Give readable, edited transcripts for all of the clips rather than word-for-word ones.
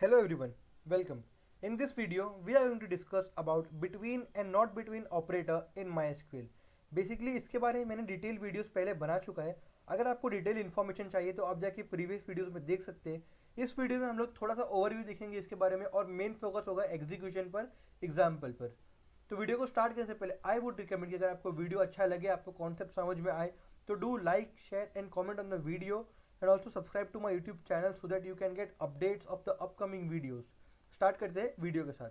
Hello everyone, welcome. In this video, we are going to discuss about between and not between operator in MySQL. Basically इसके बारे में मैंने detail videos पहले बना चुका है। अगर आपको डिटेल इन्फॉर्मेशन चाहिए तो आप जाके प्रीवियस वीडियोस में देख सकते हैं। इस वीडियो में हम लोग थोड़ा सा ओवरव्यू देखेंगे इसके बारे में और मेन फोकस होगा एग्जीक्यूशन पर, एग्जाम्पल पर। तो वीडियो को स्टार्ट करने से पहले आई वुड रिकमेंड कि अगर आपको वीडियो अच्छा लगे, आपको कॉन्सेप्ट समझ में आए, तो do like, share and comment on the video and also subscribe to my YouTube channel so that you can get updates of the upcoming videos. Start करते हैं वीडियो के साथ।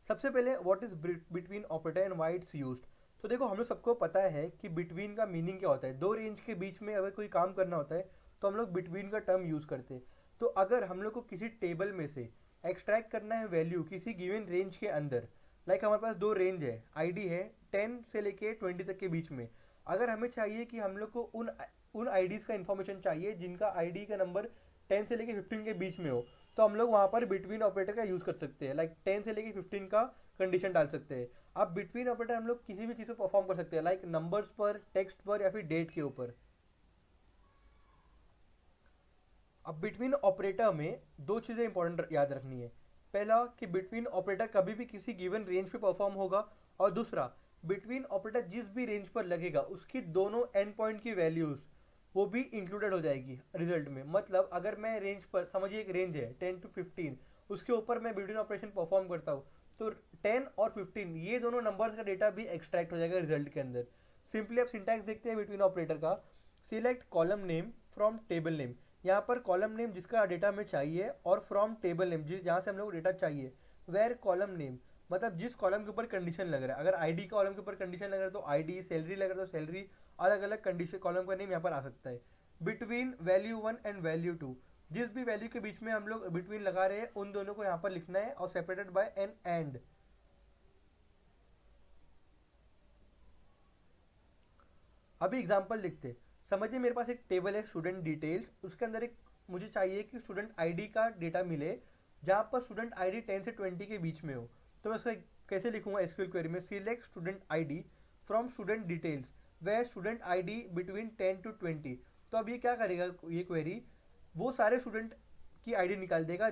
सबसे पहले what is between operator and why it's used. तो देखो, हम लोग सबको पता है कि बिटवीन का मीनिंग क्या होता है। दो रेंज के बीच में अगर कोई काम करना होता है तो हम लोग बिटवीन का टर्म यूज करते हैं। तो अगर हम लोग को किसी टेबल में से एक्सट्रैक्ट करना है वैल्यू किसी गिवन रेंज के अंदर, लाइक हमारे पास दो रेंज है, आईडी है 10 से लेके 20 तक के बीच में। अगर हमें चाहिए कि हम लोग को उन आईडीज़ का इन्फॉर्मेशन चाहिए जिनका आईडी का नंबर 10 से लेके 15 के बीच में हो, तो हम लोग वहाँ पर बिटवीन ऑपरेटर का यूज़ कर सकते हैं। लाइक 10 से लेके 15 का कंडीशन डाल सकते हैं। अब बिटवीन ऑपरेटर हम लोग किसी भी चीज़ पर परफॉर्म कर सकते हैं, लाइक नंबर्स पर, टेक्स्ट पर या फिर डेट के ऊपर। अब बिटवीन ऑपरेटर में दो चीज़ें इंपॉर्टेंट याद रखनी है। पहला कि बिटवीन ऑपरेटर कभी भी किसी गिवन रेंज पे परफॉर्म होगा, और दूसरा बिटवीन ऑपरेटर जिस भी रेंज पर लगेगा उसकी दोनों एंड पॉइंट की वैल्यूज़ वो भी इंक्लूडेड हो जाएगी रिजल्ट में। मतलब अगर मैं रेंज पर, समझिए एक रेंज है 10 to 15, उसके ऊपर मैं बिटवीन ऑपरेशन परफॉर्म करता हूँ, तो 10 और 15 ये दोनों नंबर्स का डेटा भी एक्सट्रैक्ट हो जाएगा रिजल्ट के अंदर। सिंपली आप सिंटैक्स देखते हैं बिटवीन ऑपरेटर का। Select column name from table name. यहाँ पर कॉलम नेम जिसका डेटा हमें चाहिए, और फ्रॉम टेबल नेम जिस जहाँ से हम लोग डेटा चाहिए। वेयर कॉलम नेम मतलब जिस कॉलम के ऊपर कंडीशन लग रहा है। अगर आईडी कॉलम के ऊपर कंडीशन लग रहा है तो आईडी, सैलरी लग रहा है तो सैलरी, अलग अलग कंडीशन कॉलम का नेम यहाँ पर आ सकता है। बिटवीन वैल्यू 1 एंड वैल्यू 2, जिस भी वैल्यू के बीच में हम लोग बिटवीन लगा रहे हैं उन दोनों को यहाँ पर लिखना है, और सेपरेटेड बाय एन एंड। अभी एग्जांपल लिखते हैं। समझिए मेरे पास एक टेबल है स्टूडेंट डिटेल्स, उसके अंदर एक मुझे चाहिए कि स्टूडेंट आईडी का डेटा मिले जहाँ पर स्टूडेंट आईडी 10 से 20 के बीच में हो। तो मैं उसको कैसे लिखूंगा एसक्यूएल क्वेरी में? Select student ID from student details way student ID between 10 to 20। तो अब ये क्या करेगा, ये क्वेरी वो सारे स्टूडेंट की आईडी निकाल देगा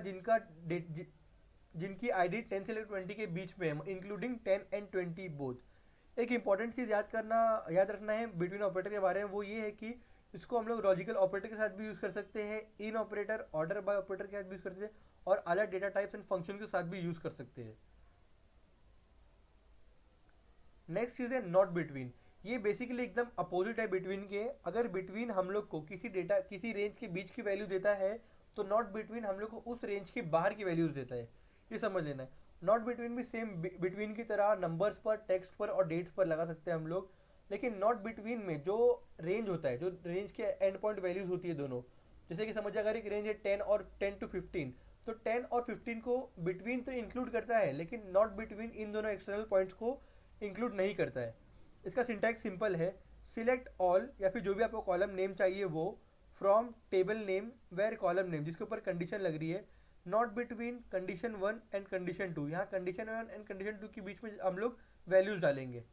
जिनकी आईडी 10 से लेकर 20 के बीच में है, इंक्लूडिंग 10 एंड 20 बोथ। एक इंपॉर्टेंट चीज़ याद रखना है बिटवीन ऑपरेटर के बारे में, वो ये है कि इसको हम लोग लॉजिकल ऑपरेटर के साथ भी यूज़ कर सकते हैं, इन ऑपरेटर, ऑर्डर बाय ऑपरेटर के साथ भी यूज़ कर सकते हैं, और अलग डेटा टाइप्स एंड फंक्शन के साथ भी यूज़ कर सकते हैं। नेक्स्ट चीज़ है नॉट बिटवीन। ये बेसिकली एकदम अपोजिट है बिटवीन के। अगर बिटवीन हम लोग को किसी डेटा किसी रेंज के बीच की वैल्यू देता है, तो नॉट बिटवीन हम लोग को उस रेंज के बाहर की वैल्यूज देता है। ये समझ लेना है। नॉट बिटवीन भी सेम बिटवीन की तरह नंबर्स पर, टेक्स्ट पर और डेट्स पर लगा सकते हैं हम लोग। लेकिन नॉट बिटवीन में जो रेंज होता है, जो रेंज के एंड पॉइंट वैल्यूज होती है दोनों, जैसे कि समझिए अगर एक रेंज है 10 to 15, तो 10 और 15 को बिटवीन तो इंक्लूड करता है, लेकिन नॉट बिटवीन इन दोनों एक्सटर्नल पॉइंट्स को इंक्लूड नहीं करता है। इसका सिंटैक्स सिंपल है। सिलेक्ट ऑल, या फिर जो भी आपको कॉलम नेम चाहिए वो, from table name where column name जिसके ऊपर कंडीशन लग रही है, not between condition 1 and condition 2। यहाँ कंडीशन 1 एंड कंडीशन 2 के बीच में हम लोग वैल्यूज डालेंगे।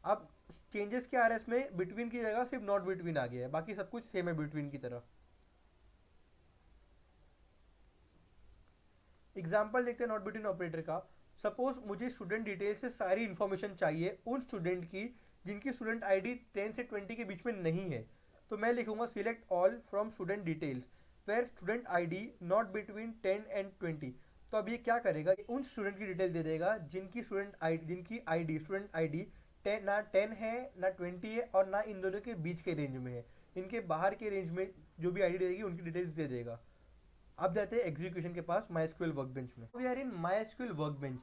अब चेंजेस क्या आ रहा है इसमें? बिटवीन की जगह सिर्फ नॉट बिटवीन आ गया है, बाकी सब कुछ सेम है बिटवीन की तरह। एग्जाम्पल देखते हैं नॉट बिटवीन ऑपरेटर का। सपोज मुझे स्टूडेंट डिटेल से सारी इन्फॉर्मेशन चाहिए उन स्टूडेंट की जिनकी स्टूडेंट आईडी 10 से 20 के बीच में नहीं है। तो मैं लिखूंगा select all from student details where student ID not between 10 and 20। तो अब ये क्या करेगा, उन स्टूडेंट की डिटेल दे देगा जिनकी आईडी स्टूडेंट आईडी 10 ना 10 है ना 20 है, और ना इन दोनों के बीच के रेंज में है। इनके बाहर के रेंज में जो भी आईडी देगी उनकी डिटेल्स दे देगा। अब जाते हैं एग्जीक्यूशन के पास माई वर्कबेंच में। We are in my workbench.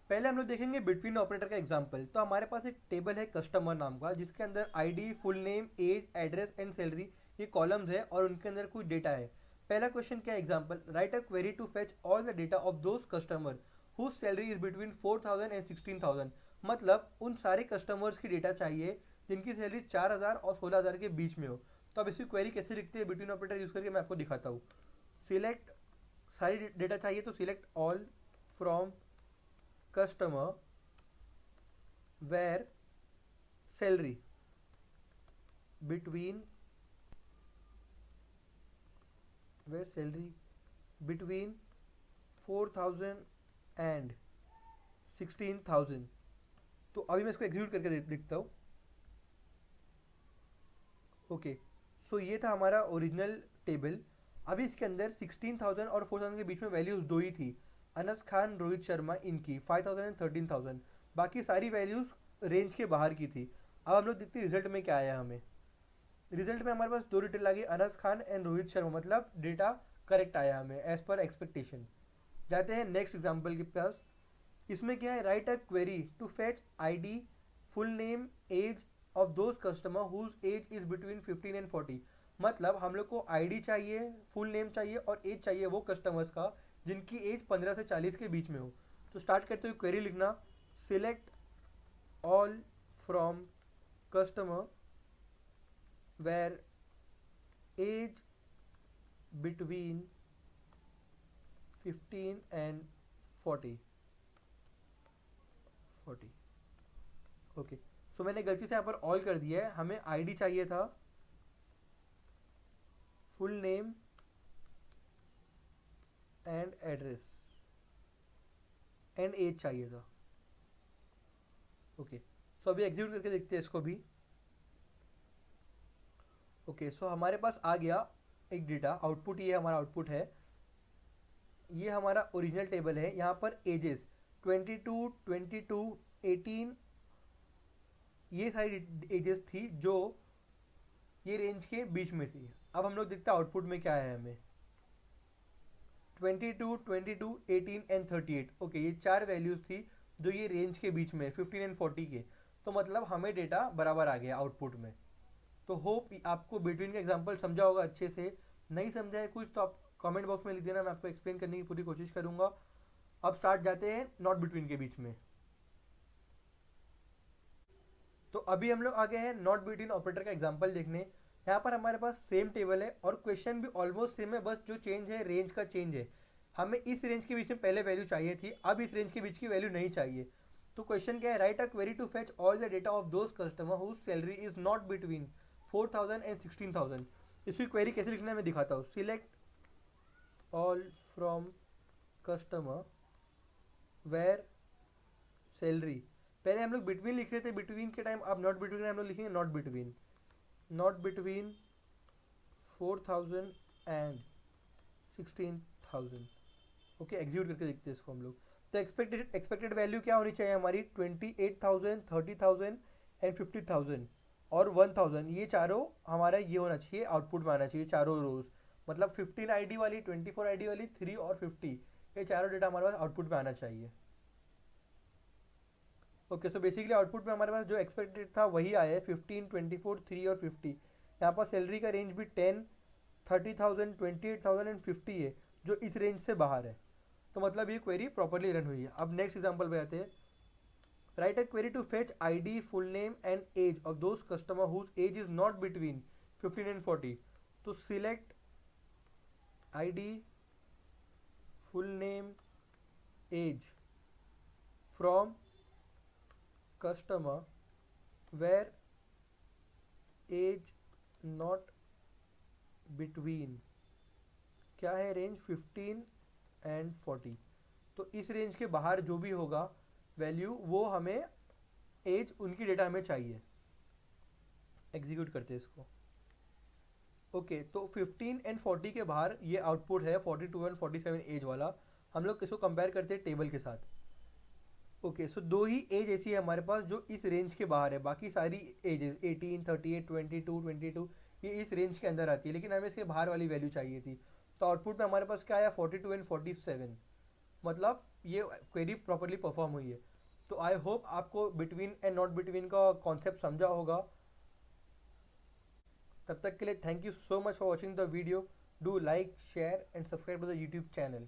पहले हम लोग देखेंगे बिटवीन ऑपरेटर का एग्जांपल। तो हमारे पास एक टेबल है कस्टमर नाम का, जिसके अंदर ID, full name, age, address and salary ये कॉलम्स है, और उनके अंदर कुछ डेटा है। पहला क्वेश्चन क्या है? Example, write a query to fetch all the data of those customer whose salary is between 4000 and 16000। मतलब उन सारे कस्टमर्स की डेटा चाहिए जिनकी सैलरी 4000 और 16000 के बीच में हो। तो अब इसकी क्वेरी कैसे लिखते हैं बिटवीन ऑपरेटर यूज करके, मैं आपको दिखाता हूँ। सिलेक्ट, सारी डेटा चाहिए तो select all from customer where salary between where salary between 4,000 and 16,000। तो अभी मैं इसको एग्जीक्यूट करके देखता हूँ। ओके, सो ये था हमारा ओरिजिनल टेबल। अभी इसके अंदर 16,000 और 4,000 के बीच में वैल्यूज़ दो ही थी, अनस खान, रोहित शर्मा, इनकी 5,000 एंड 13,000। बाकी सारी वैल्यूज़ रेंज के बाहर की थी। अब हम लोग देखते हैं रिजल्ट में क्या आया हमें। रिजल्ट में हमारे पास दो डिटेल आ गई, अनस खान एंड रोहित शर्मा, मतलब डेटा करेक्ट आया हमें एज पर एक्सपेक्टेशन। जाते हैं नेक्स्ट एग्जाम्पल के पास। इसमें क्या है, write a query to fetch ID, full name, age of those customer whose age is between 15 and 40। मतलब हम लोग को आईडी चाहिए, फुल नेम चाहिए और एज चाहिए वो कस्टमर्स का जिनकी एज 15 से 40 के बीच में हो। तो स्टार्ट करते हुए क्वेरी लिखना, select all from customer where age between 15 and 40। Okay, so मैंने गलती से यहाँ पर ऑल कर दिया है। हमें आईडी चाहिए था, full name and address and age चाहिए था। ओके, सो अभी एग्जीक्यूट करके देखते हैं इसको भी। ओके, सो हमारे पास आ गया एक डेटा आउटपुट। ये हमारा आउटपुट है, ये हमारा ओरिजिनल टेबल है। यहाँ पर एजेस 22, 22, 18, ये सारी एजेस थी जो ये रेंज के बीच में थी। अब हम लोग देखते हैं आउटपुट में क्या है हमें। 22, 22, 18 एंड 38। ओके, ये चार वैल्यूज़ थी जो ये रेंज के बीच में 15 एंड 40 के। तो मतलब हमें डेटा बराबर आ गया आउटपुट में। तो होप आपको बिटवीन का एग्जांपल समझा होगा अच्छे से। नहीं समझा है कुछ तो आप कमेंट बॉक्स में लिख देना, मैं आपको एक्सप्लेन करने की पूरी कोशिश करूँगा। अब स्टार्ट जाते हैं नॉट बिटवीन के बीच में। तो अभी हम लोग आ गए हैं नॉट बिटवीन ऑपरेटर का एग्जांपल देखने। यहाँ पर हमारे पास सेम टेबल है और क्वेश्चन भी ऑलमोस्ट सेम है, बस जो चेंज है रेंज का चेंज है। हमें इस रेंज के बीच में पहले वैल्यू चाहिए थी, अब इस रेंज के बीच की वैल्यू नहीं चाहिए। तो क्वेश्चन क्या है, write a query to fetch all the data of those customer whose salary is not between 4,000 and 16,000। इसकी क्वेरी कैसे लिखना है मैं दिखाता हूँ। Select all from customer where salary, पहले हम लोग बिटवीन लिख रहे थे, बिटवीन के टाइम अब नॉट बिटवीन हम लोग लिखेंगे not between 4,000 and 16,000। Okay, execute करके देखते हैं इसको हम लोग। तो एक्सपेक्टेड वैल्यू क्या होनी चाहिए हमारी, 28,000, 30,000 एंड 50,000 और 1,000। ये चारों हमारा ये होना चाहिए, आउटपुट में आना चाहिए चारों रोज। मतलब 15 आईडी वाली, 24 आईडी वाली, 3 और 50, ये चारों डेटा हमारे पास आउटपुट में आना चाहिए। ओके, सो बेसिकली आउटपुट में हमारे पास जो एक्सपेक्टेड था वही आया है, 15, 24, 3 और 50। यहाँ पर सैलरी का रेंज भी 10, 30,000, 28,000 एंड 50 है, जो इस रेंज से बाहर है। तो मतलब ये क्वेरी प्रॉपरली रन हुई है। अब नेक्स्ट एग्जांपल पे आते हैं। Write a query to fetch ID, full name and age of those customer whose age is not between 15 and 40। तो select ID, full name, age from customer where age not between, क्या है range, 15 and 40। तो इस range के बाहर जो भी होगा वैल्यू वो हमें एज उनकी डेटा हमें चाहिए। एग्जीक्यूट करते हैं इसको। ओके, तो 15 एंड 40 के बाहर ये आउटपुट है 42 एंड 47 एज वाला। हम लोग इसको कंपेयर करते हैं टेबल के साथ। ओके, सो दो ही एज ऐसी है हमारे पास जो इस रेंज के बाहर है, बाकी सारी एजेस 18, 38, 22, 22 ये इस रेंज के अंदर आती है, लेकिन हमें इसके बाहर वाली वैल्यू चाहिए थी। तो आउटपुट में हमारे पास क्या आया, 42 एंड 47। मतलब ये क्वेरी प्रॉपरली परफॉर्म हुई है। तो आई होप आपको बिटवीन एंड नॉट बिटवीन का कॉन्सेप्ट समझा होगा। तब तक के लिए thank you so much for watching the video. Do like, share and subscribe to the YouTube channel.